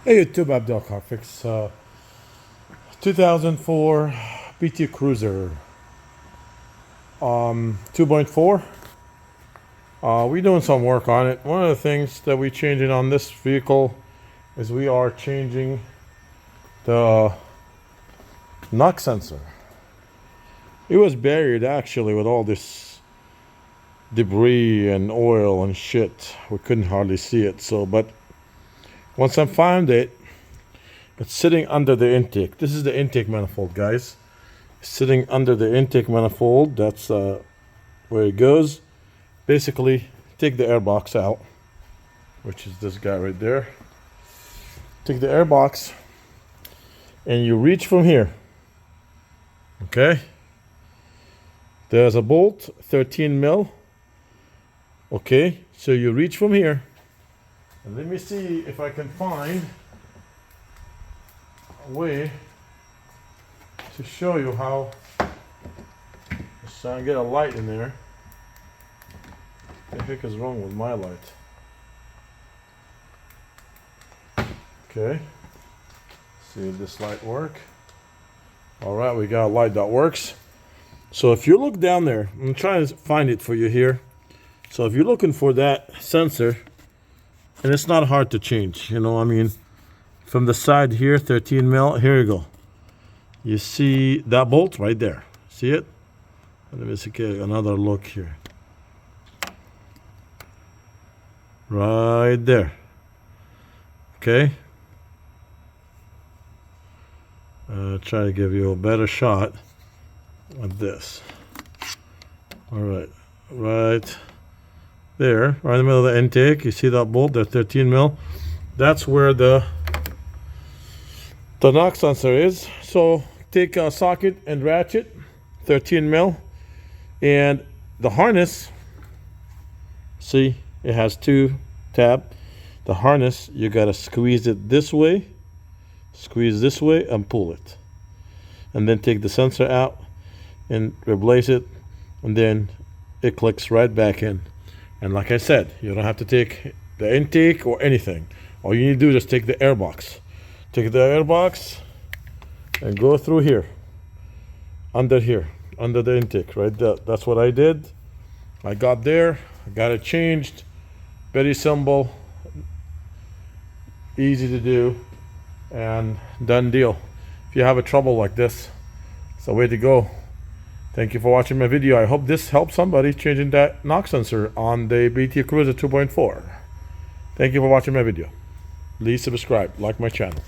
Hey YouTube, Abdel Carfix, 2004 BT Cruiser 2.4. We're doing some work on it. One of the things that we're changing on this vehicle is we are changing the knock sensor. It was buried actually with all this debris and oil and shit. We couldn't hardly see it. But once I found it, it's sitting under the intake. This is the intake manifold, guys. It's sitting under the intake manifold. That's where it goes. Basically, take the air box out, which is this guy right there. Take the air box, and you reach from here. Okay? There's a bolt, 13 mil. Okay, so you reach from here. And let me see if I can find a way to show you how. Let's try and get a light in there. What the heck is wrong with my light? Okay. See if this light works. Alright, we got a light that works. So if you look down there, I'm trying to find it for you here. So if you're looking for that sensor, and it's not hard to change, you know, I mean, from the side here, 13 mil, here you go. You see that bolt right there. See it? Let me take another look here. Right there. Okay. Try to give you a better shot of this. All right. Right there, right in the middle of the intake. You see that bolt, that 13 mil? That's where the knock sensor is. So take a socket and ratchet, 13 mil, and the harness, see, it has two tabs. The harness, you gotta squeeze it this way, squeeze this way, and pull it. And then take the sensor out and replace it, and then it clicks right back in. And like I said, you don't have to take the intake or anything. All you need to do is just take the air box. Take the air box and go through here, under the intake, right there. That's what I did. I got there, I got it changed. Very simple, easy to do, and done deal. If you have a trouble like this, it's the way to go. Thank you for watching my video. I hope this helps somebody changing that knock sensor on the BT Cruiser 2.4. Thank you for watching my video. Please subscribe, like my channel.